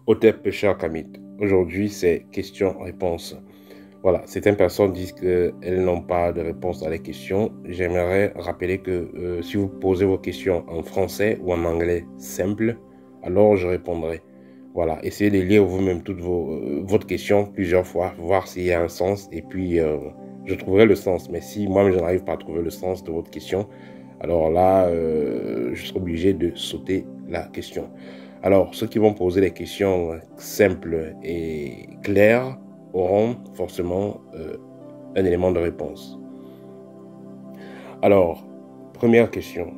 Hotep cher Kamit. Aujourd'hui, c'est questions-réponses. Voilà, certaines personnes disent qu'elles n'ont pas de réponse à les questions. J'aimerais rappeler que si vous posez vos questions en français ou en anglais simple, alors je répondrai. Voilà, essayez de lire vous-même toute votre question plusieurs fois, voir s'il y a un sens, et puis je trouverai le sens. Mais si moi je n'arrive pas à trouver le sens de votre question, alors là, je serai obligé de sauter la question. Alors, ceux qui vont poser des questions simples et claires auront forcément un élément de réponse. Alors, première question.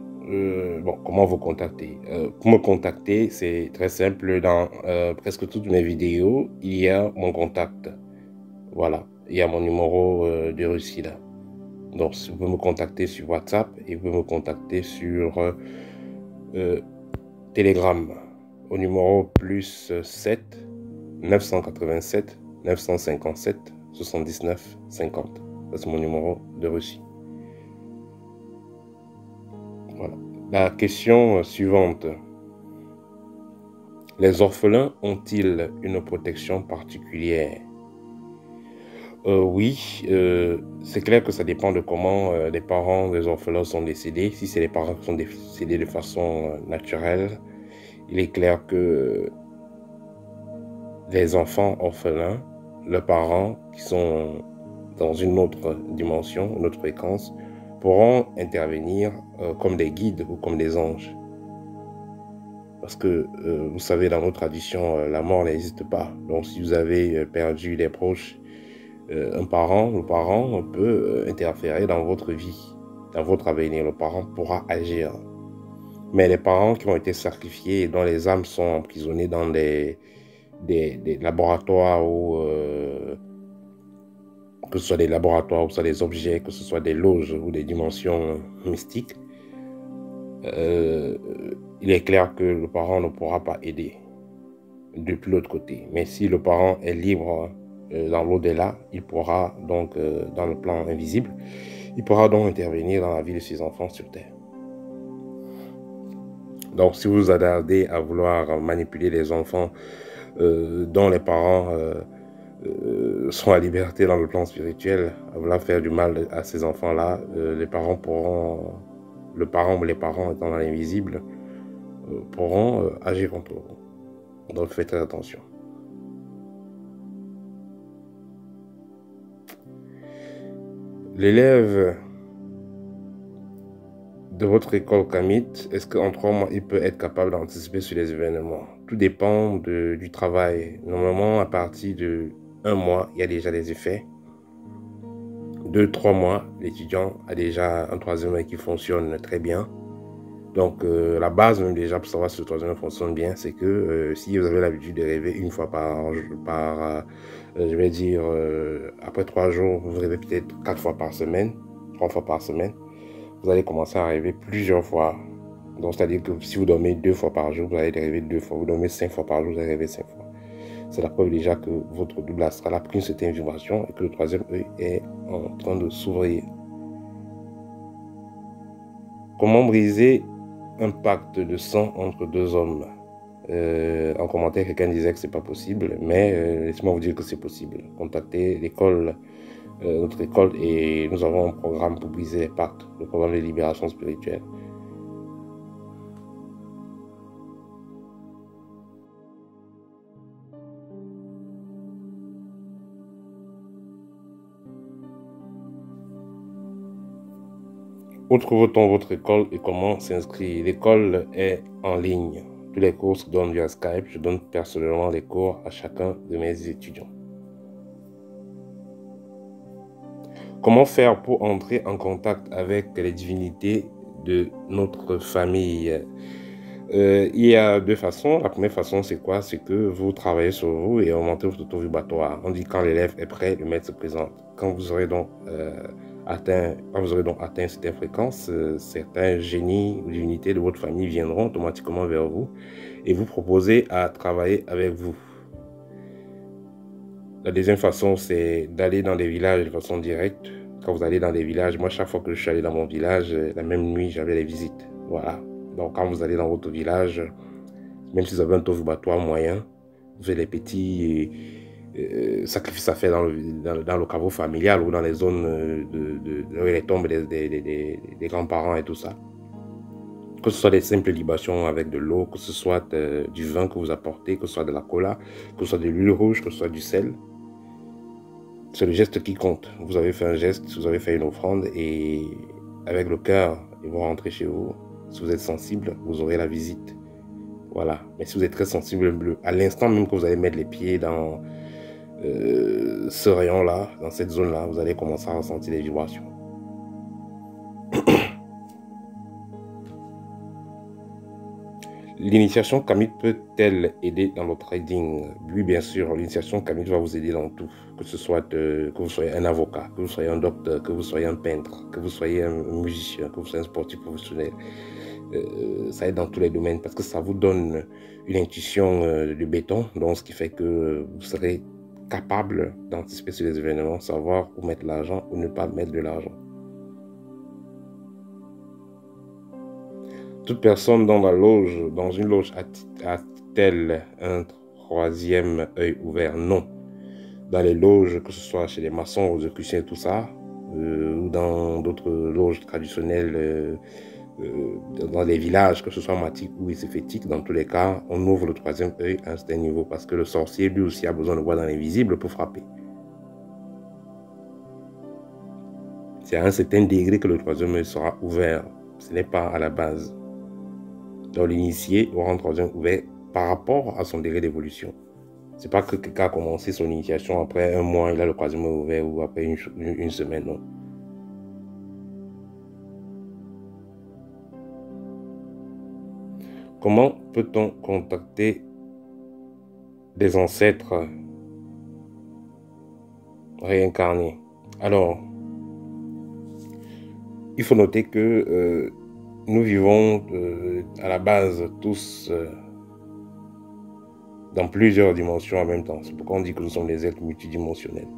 Comment vous contacter? Pour me contacter, c'est très simple. Dans presque toutes mes vidéos, il y a mon contact. Voilà, il y a mon numéro de Russie là. Donc, vous pouvez me contacter sur WhatsApp et vous pouvez me contacter sur Telegram au numéro +7 987 957 79 50. Ça, c'est mon numéro de Russie. Voilà. La question suivante. Les orphelins ont-ils une protection particulière? Oui, c'est clair que ça dépend de comment les parents des orphelins sont décédés. Si c'est les parents qui sont décédés de façon naturelle, il est clair que les enfants orphelins, leurs parents qui sont dans une autre dimension, une autre fréquence, pourront intervenir comme des guides ou comme des anges. Parce que, vous savez, dans nos traditions, la mort n'existe pas. Donc, si vous avez perdu des proches, le parent peut interférer dans votre vie, dans votre avenir. Le parent pourra agir. Mais les parents qui ont été sacrifiés et dont les âmes sont emprisonnées dans des laboratoires ou que ce soit des laboratoires, ou que ce soit des objets, que ce soit des loges ou des dimensions mystiques, il est clair que le parent ne pourra pas aider depuis l'autre côté. Mais si le parent est libre dans l'au-delà, il pourra donc, dans le plan invisible, il pourra donc intervenir dans la vie de ses enfants sur Terre. Donc, si vous attardez à vouloir manipuler les enfants dont les parents sont à liberté dans le plan spirituel, à vouloir faire du mal à ces enfants-là, les parents ou les parents étant dans l'invisible, pourront agir contre vous. Donc, faites très attention. L'élève de votre école Kamit, est-ce qu'en 3 mois, il peut être capable d'anticiper sur les événements? Tout dépend du travail. Normalement, à partir de 1 mois, il y a déjà des effets. 2-3 mois, l'étudiant a déjà un 3e œil qui fonctionne très bien. Donc, la base même déjà pour savoir si le 3e œil fonctionne bien, c'est que si vous avez l'habitude de rêver une fois je vais dire, après 3 jours, vous rêvez peut-être 4 fois par semaine, 3 fois par semaine, vous allez commencer à rêver plusieurs fois. Donc, c'est-à-dire que si vous dormez 2 fois par jour, vous allez rêver 2 fois. Vous dormez 5 fois par jour, vous allez rêver 5 fois. C'est la preuve déjà que votre double astral a pris une certaine vibration et que le 3e œil est en train de s'ouvrir. Comment briser un pacte de sang entre 2 hommes? En commentaire, quelqu'un disait que c'est pas possible, mais laissez-moi vous dire que c'est possible. Contactez l'école, notre école, et nous avons un programme pour briser les pactes, le programme de libération spirituelle. Où trouve-t-on votre école et comment s'inscrire? L'école est en ligne. Tous les cours se donnent via Skype. Je donne personnellement les cours à chacun de mes étudiants. Comment faire pour entrer en contact avec les divinités de notre famille? Il y a 2 façons. La première façon, c'est quoi? C'est que vous travaillez sur vous et augmentez votre taux vibratoire. On dit quand l'élève est prêt, le maître se présente. Quand vous aurez donc atteint certaines fréquences, certains génies ou divinités de votre famille viendront automatiquement vers vous et vous proposer à travailler avec vous. La deuxième façon, c'est d'aller dans des villages de façon directe. Quand vous allez dans des villages, moi, chaque fois que je suis allé dans mon village, la même nuit, j'avais les visites. Voilà. Donc, quand vous allez dans votre village, même si vous avez un taux vibratoire moyen, vous faites les petits sacrifices à faire dans le caveau familial ou dans les zones de les tombes des grands-parents et tout ça. Que ce soit des simples libations avec de l'eau, que ce soit du vin que vous apportez, que ce soit de la cola, que ce soit de l'huile rouge, que ce soit du sel. C'est le geste qui compte. Vous avez fait un geste, vous avez fait une offrande et avec le cœur, ils vont rentrer chez vous. Si vous êtes sensible, vous aurez la visite. Voilà. Mais si vous êtes très sensible, à l'instant même que vous allez mettre les pieds dans ce rayon-là, dans cette zone-là, vous allez commencer à ressentir des vibrations. L'initiation Kamite peut-elle aider dans le trading? Oui, bien sûr, l'initiation Kamite va vous aider dans tout. Que ce soit que vous soyez un avocat, que vous soyez un docteur, que vous soyez un peintre, que vous soyez un musicien, que vous soyez un sportif professionnel. Ça aide dans tous les domaines parce que ça vous donne une intuition de béton, donc ce qui fait que vous serez capable d'anticiper sur les événements, savoir où mettre l'argent ou ne pas mettre de l'argent. Toute personne dans une loge a-t-elle un troisième œil ouvert? Non. Dans les loges, que ce soit chez les maçons, aux électriciens et tout ça, ou dans d'autres loges traditionnelles, dans les villages, que ce soit matique ou écéphétique, dans tous les cas, on ouvre le troisième œil à un certain niveau parce que le sorcier, lui aussi, a besoin de voir dans l'invisible pour frapper. C'est à un certain degré que le troisième œil sera ouvert. Ce n'est pas à la base. Donc l'initié aura un troisième ouvert par rapport à son degré d'évolution. C'est pas que quelqu'un a commencé son initiation, après un mois, il a le troisième œil ouvert ou après une semaine, non. Comment peut-on contacter des ancêtres réincarnés? Alors, il faut noter que nous vivons à la base tous dans plusieurs dimensions en même temps. C'est pourquoi on dit que nous sommes des êtres multidimensionnels.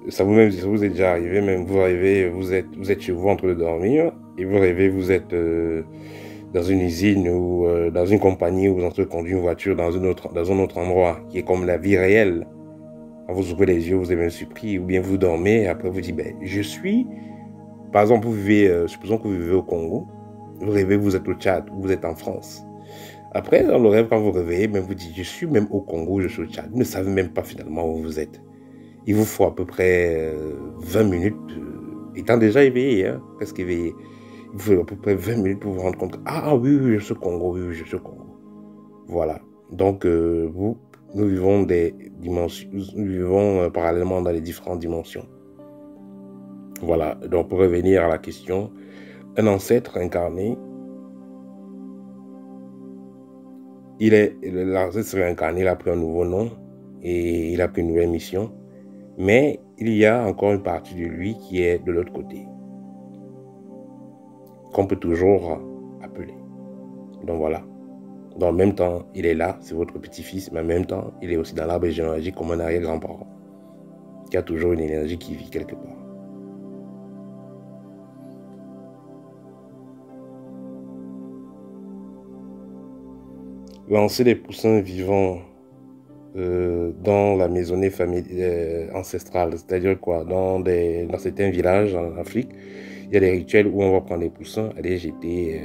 Ça vous est déjà arrivé, même vous rêvez, vous êtes chez vous en train de dormir et vous rêvez, vous êtes dans une usine ou dans une compagnie où vous êtes en train de conduire une voiture dans un autre endroit qui est comme la vie réelle. Quand vous ouvrez les yeux, vous êtes même surpris ou bien vous dormez et après vous dites, ben, je suis... Par exemple, vous vivez, supposons que vous vivez au Congo, vous rêvez, vous êtes au Tchad, vous êtes en France. Après, dans le rêve, quand vous réveillez, même vous dites, je suis même au Congo, je suis au Tchad. Vous ne savez même pas finalement où vous êtes. Il vous faut à peu près 20 minutes, étant déjà éveillé, hein, presque éveillé. Il vous faut à peu près 20 minutes pour vous rendre compte que, ah oui, oui, je suis au Congo, oui, je suis au Congo. Voilà. Donc, nous vivons des dimensions, nous vivons parallèlement dans les différentes dimensions. Voilà. Donc, pour revenir à la question, un ancêtre incarné, l'ancêtre réincarné, il a pris un nouveau nom et il a pris une nouvelle mission. Mais il y a encore une partie de lui qui est de l'autre côté, qu'on peut toujours appeler. Donc voilà. Dans le même temps, il est là, c'est votre petit-fils, mais en même temps, il est aussi dans l'arbre généalogique comme un arrière-grand-parent, qui a toujours une énergie qui vit quelque part. Lancer des poussins vivants dans la maisonnée ancestrale, c'est-à-dire quoi, dans certains villages en Afrique, il y a des rituels où on va prendre des poussins, aller jeter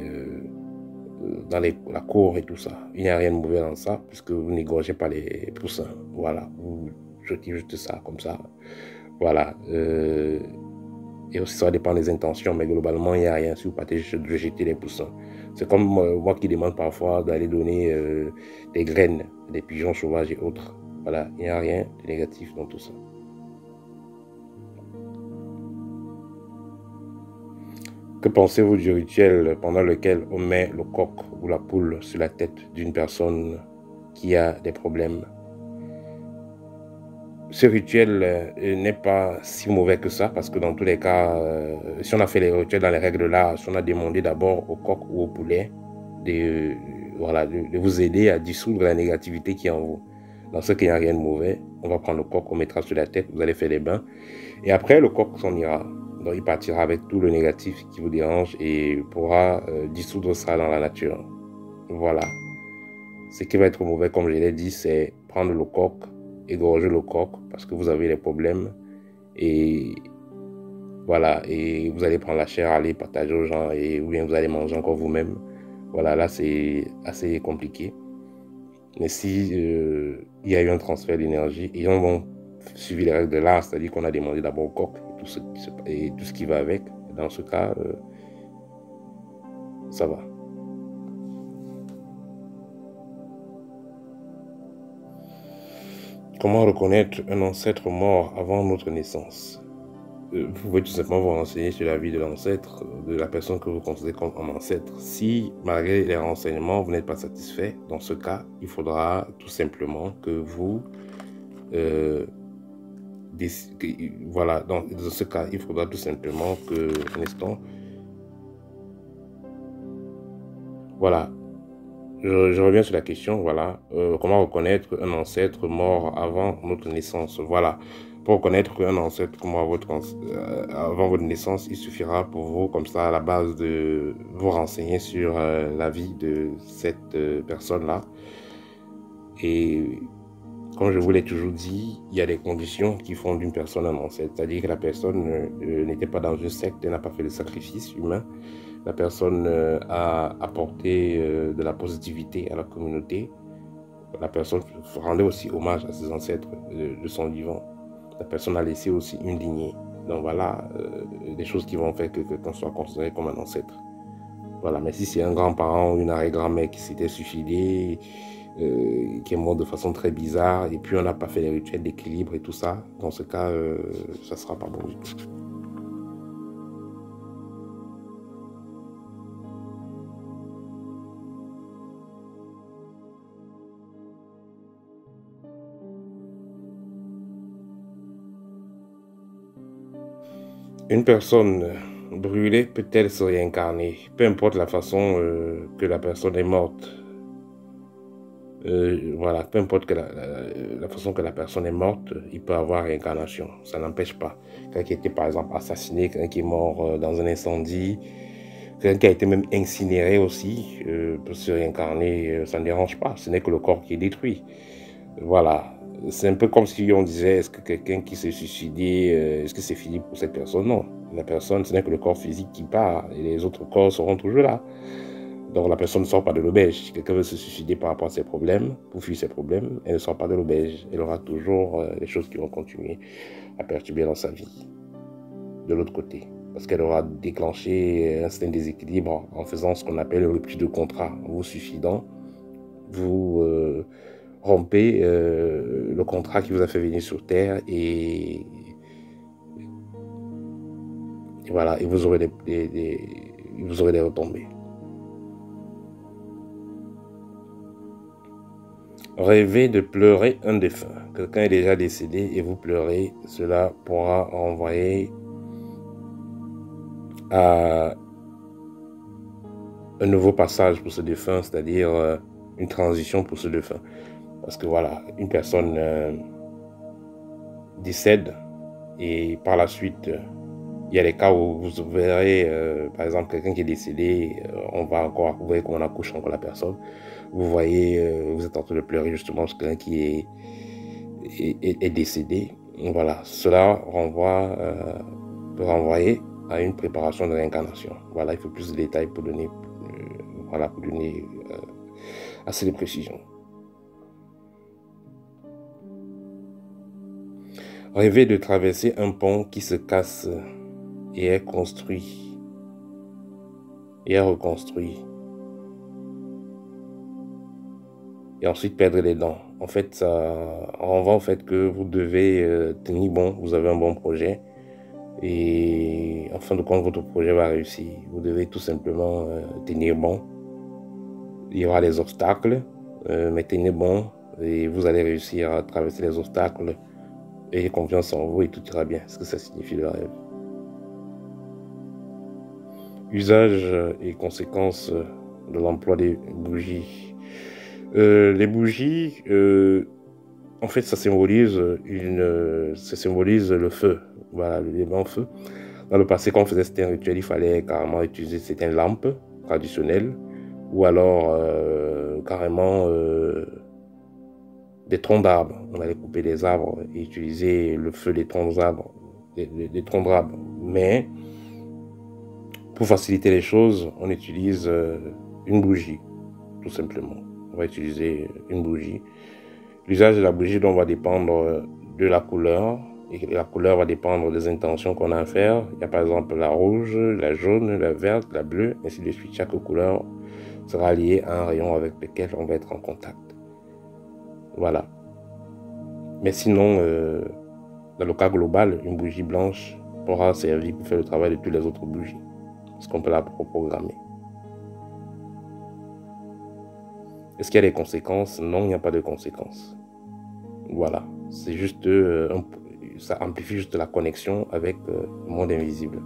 dans la cour et tout ça. Il n'y a rien de mauvais dans ça, puisque vous n'égorgez pas les poussins. Voilà, vous jetez juste ça, comme ça. Voilà. Et aussi, ça dépend des intentions, mais globalement, il n'y a rien si vous partez de jeter les poussins. C'est comme moi qui demande parfois d'aller donner des graines, des pigeons sauvages et autres. Voilà, il n'y a rien de négatif dans tout ça. Que pensez-vous du rituel pendant lequel on met le coq ou la poule sur la tête d'une personne qui a des problèmes? Ce rituel n'est pas si mauvais que ça, parce que dans tous les cas, si on a fait les rituels dans les règles de l'art, si on a demandé d'abord au coq ou au poulet de vous aider à dissoudre la négativité qui est en vous. Dans ce qu'il n'y a rien de mauvais, on va prendre le coq, on mettra sur la tête, vous allez faire des bains. Et après, le coq s'en ira. Donc, il partira avec tout le négatif qui vous dérange et pourra dissoudre ça dans la nature. Voilà. Ce qui va être mauvais, comme je l'ai dit, c'est prendre le coq, égorger le coq parce que vous avez des problèmes. Et voilà, et vous allez prendre la chair, aller partager aux gens, ou bien vous allez manger encore vous-même. Voilà, là c'est assez compliqué. Mais si il y a eu un transfert d'énergie et on va suivi les règles de l'art, c'est-à-dire qu'on a demandé d'abord au coq et tout ce qui va avec, dans ce cas, ça va. Comment reconnaître un ancêtre mort avant notre naissance? Vous pouvez tout simplement vous renseigner sur la vie de l'ancêtre, de la personne que vous considérez comme un ancêtre. Si, malgré les renseignements, vous n'êtes pas satisfait, dans ce cas, il faudra tout simplement que vous... voilà, dans ce cas, il faudra tout simplement que... Un instant. Voilà. Je reviens sur la question, voilà. Comment reconnaître un ancêtre mort avant notre naissance? Voilà. Pour reconnaître qu'un ancêtre mort avant votre naissance, il suffira pour vous, comme ça, à la base de vous renseigner sur la vie de cette personne-là. Et comme je vous l'ai toujours dit, il y a des conditions qui font d'une personne un ancêtre. C'est-à-dire que la personne n'était pas dans une secte, elle n'a pas fait de sacrifice humain. La personne a apporté de la positivité à la communauté. La personne rendait aussi hommage à ses ancêtres de son vivant. La personne a laissé aussi une lignée. Donc voilà, des choses qui vont faire que quelqu'un soit considéré comme un ancêtre. Voilà, mais si c'est un grand-parent ou une arrière-grand-mère qui s'était suicidé, qui est mort de façon très bizarre, et puis on n'a pas fait les rituels d'équilibre et tout ça, dans ce cas, ça ne sera pas bon du tout. Une personne brûlée peut-elle se réincarner? Peu importe la façon que la personne est morte. Voilà, peu importe que la façon que la personne est morte, il peut avoir réincarnation. Ça n'empêche pas. Quelqu'un qui a été par exemple assassiné, quelqu'un qui est mort dans un incendie, quelqu'un qui a été même incinéré aussi, peut se réincarner, ça ne dérange pas. Ce n'est que le corps qui est détruit. Voilà. C'est un peu comme si on disait, est-ce que quelqu'un qui s'est suicidé, est-ce que c'est fini pour cette personne? Non. La personne, ce n'est que le corps physique qui part et les autres corps seront toujours là. Donc la personne ne sort pas de l'auberge. Si quelqu'un veut se suicider par rapport à ses problèmes, pour fuir ses problèmes, elle ne sort pas de l'auberge. Elle aura toujours des choses qui vont continuer à perturber dans sa vie. De l'autre côté. Parce qu'elle aura déclenché un certain déséquilibre en faisant ce qu'on appelle le rupture de contrat. En vous suicidant, vous rompez le contrat qui vous a fait venir sur Terre et voilà, et vous aurez des retombées. Rêver de pleurer un défunt. Quelqu'un est déjà décédé et vous pleurez, cela pourra renvoyer à un nouveau passage pour ce défunt, c'est-à-dire une transition pour ce défunt. Parce que voilà, une personne décède et par la suite, il y a des cas où vous verrez, par exemple, quelqu'un qui est décédé, vous voyez comment on accouche encore la personne. Vous voyez, vous êtes en train de pleurer justement parce que quelqu'un qui est décédé. Voilà, cela peut renvoyer à une préparation de réincarnation. Voilà, il faut plus de détails pour donner, assez de précision. Rêver de traverser un pont qui se casse et est construit et est reconstruit. Et ensuite perdre les dents. En fait, ça renvoie au fait que vous devez tenir bon, vous avez un bon projet et en fin de compte, votre projet va réussir. Vous devez tout simplement tenir bon. Il y aura des obstacles, mais tenez bon et vous allez réussir à traverser les obstacles. Ayez confiance en vous et tout ira bien. Ce que ça signifie le rêve. Usage et conséquences de l'emploi des bougies. Les bougies, en fait, ça symbolise le feu. Voilà, le l'élément feu. Dans le passé, quand on faisait certains rituels, il fallait carrément utiliser certaines lampes traditionnelles ou alors carrément des troncs d'arbres. On allait couper des arbres et utiliser le feu des troncs d'arbres, des troncs d'arbres. Mais pour faciliter les choses, on utilise une bougie, tout simplement. On va utiliser une bougie. L'usage de la bougie va dépendre de la couleur, et la couleur va dépendre des intentions qu'on a à faire. Il y a par exemple la rouge, la jaune, la verte, la bleue, ainsi de suite. Chaque couleur sera liée à un rayon avec lequel on va être en contact. Voilà. Mais sinon, dans le cas global, une bougie blanche pourra servir pour faire le travail de toutes les autres bougies, parce qu'on peut la reprogrammer. Est-ce qu'il y a des conséquences? Non, il n'y a pas de conséquences. Voilà, c'est juste, ça amplifie juste la connexion avec le monde invisible.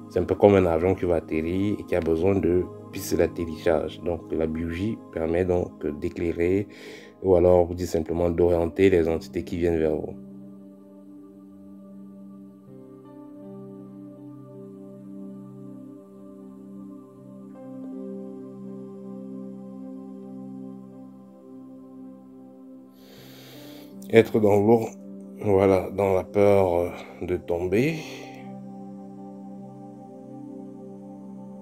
C'est un peu comme un avion qui va atterrir et qui a besoin de pistes d'atterrissage. Donc la bougie permet donc d'éclairer ou alors vous dites simplement d'orienter les entités qui viennent vers vous. Être dans l'eau, voilà, dans la peur de tomber.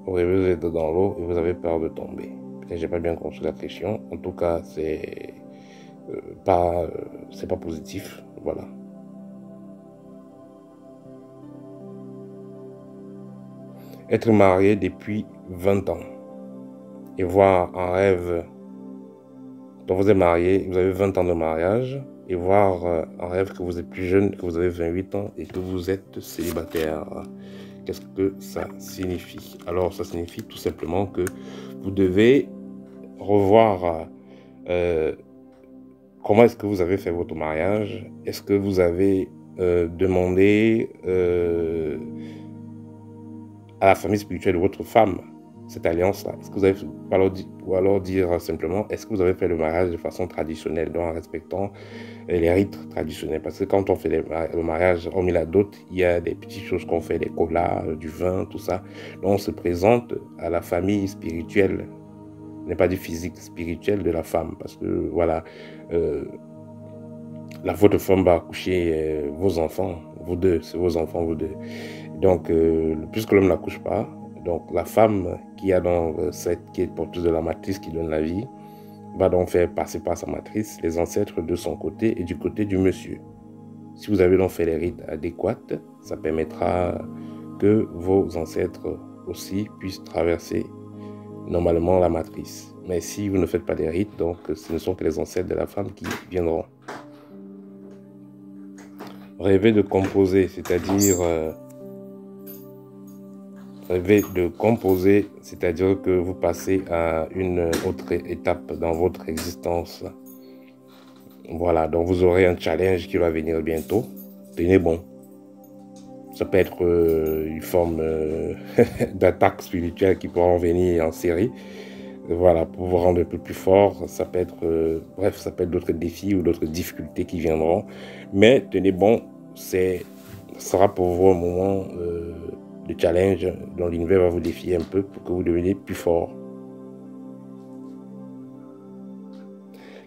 Vous êtes dans l'eau et vous avez peur de tomber. Peut-être j'ai pas bien compris la question. En tout cas, c'est pas positif. Voilà. Être marié depuis 20 ans et voir un rêve dont vous êtes marié, vous avez 20 ans de mariage, et voir un rêve que vous êtes plus jeune, que vous avez 28 ans et que vous êtes célibataire. Qu'est-ce que ça signifie? Alors, ça signifie tout simplement que vous devez revoir comment est-ce que vous avez fait votre mariage. Est-ce que vous avez demandé à la famille spirituelle de votre femme cette alliance-là? Est-ce que vous avez, ou alors dire simplement, est-ce que vous avez fait le mariage de façon traditionnelle, donc en respectant les rites traditionnels? Parce que quand on fait le mariage, hormis la dot, il y a des petites choses qu'on fait, des colas, du vin, tout ça. Donc on se présente à la famille spirituelle, n'est pas du physique, spirituel de la femme. Parce que voilà, votre femme va accoucher vos enfants, vous deux, c'est vos enfants, vous deux. Donc, puisque l'homme n'accouche pas, donc la femme qui est porteuse de la matrice qui donne la vie, va donc faire passer par sa matrice les ancêtres de son côté et du côté du monsieur. Si vous avez donc fait les rites adéquats, ça permettra que vos ancêtres aussi puissent traverser normalement la matrice. Mais si vous ne faites pas des rites, donc ce ne sont que les ancêtres de la femme qui viendront. Rêver de composer, c'est-à-dire que vous passez à une autre étape dans votre existence. Voilà, donc vous aurez un challenge qui va venir bientôt. Tenez bon. Ça peut être une forme d'attaque spirituelle qui pourra en venir en série. Voilà, pour vous rendre un peu plus fort. Ça peut être, bref, ça peut être d'autres défis ou d'autres difficultés qui viendront. Mais tenez bon, ce sera pour vous un moment de challenge dont l'univers va vous défier un peu pour que vous deveniez plus fort.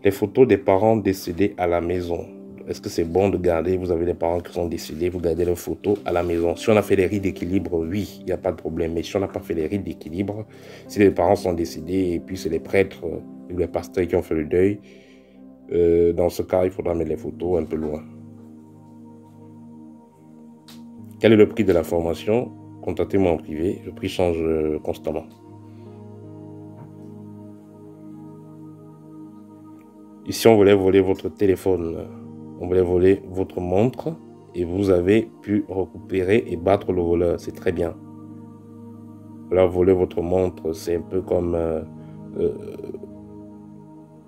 Les photos des parents décédés à la maison. Est-ce que c'est bon de garder, vous avez des parents qui sont décédés, vous gardez leurs photos à la maison? Si on a fait les rites d'équilibre, oui, il n'y a pas de problème. Mais si on n'a pas fait les rites d'équilibre, si les parents sont décédés et puis c'est les prêtres ou les pasteurs qui ont fait le deuil, dans ce cas, il faudra mettre les photos un peu loin. Quel est le prix de la formation? Contactez-moi en privé, le prix change constamment. Ici, on voulait voler votre téléphone, on voulait voler votre montre et vous avez pu récupérer et battre le voleur. C'est très bien. Là, voler votre montre, c'est un peu comme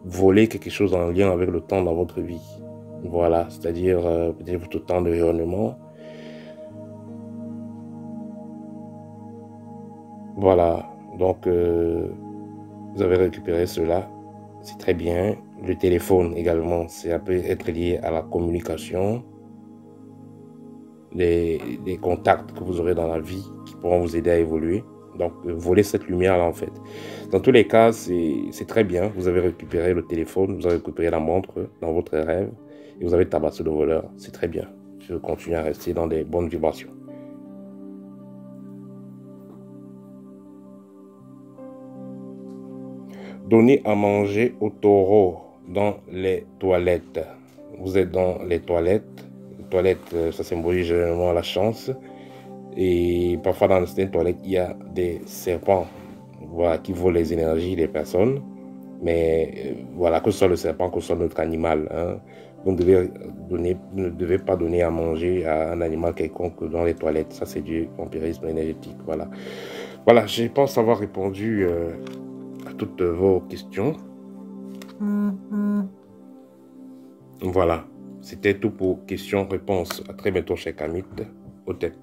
voler quelque chose en lien avec le temps dans votre vie. Voilà, c'est-à-dire peut-être votre temps de rayonnement. Voilà, donc vous avez récupéré cela. C'est très bien. Le téléphone également, ça peut être lié à la communication, des contacts que vous aurez dans la vie qui pourront vous aider à évoluer. Donc, voler cette lumière-là, en fait. Dans tous les cas, c'est très bien. Vous avez récupéré le téléphone, vous avez récupéré la montre dans votre rêve et vous avez tabassé le voleur. C'est très bien. Je continue à rester dans des bonnes vibrations. Donner à manger au taureau dans les toilettes. Vous êtes dans les toilettes. Les toilettes, ça symbolise généralement la chance. Et parfois dans certaines toilettes, il y a des serpents, voilà, qui volent les énergies des personnes. Mais voilà, que ce soit le serpent, que ce soit notre animal, hein, vous ne devez pas donner à manger à un animal quelconque dans les toilettes. Ça, c'est du vampirisme énergétique. Voilà. Voilà, je pense avoir répondu à toutes vos questions. Voilà, c'était tout pour questions-réponses. À très bientôt, cher Kamit. Au TEP.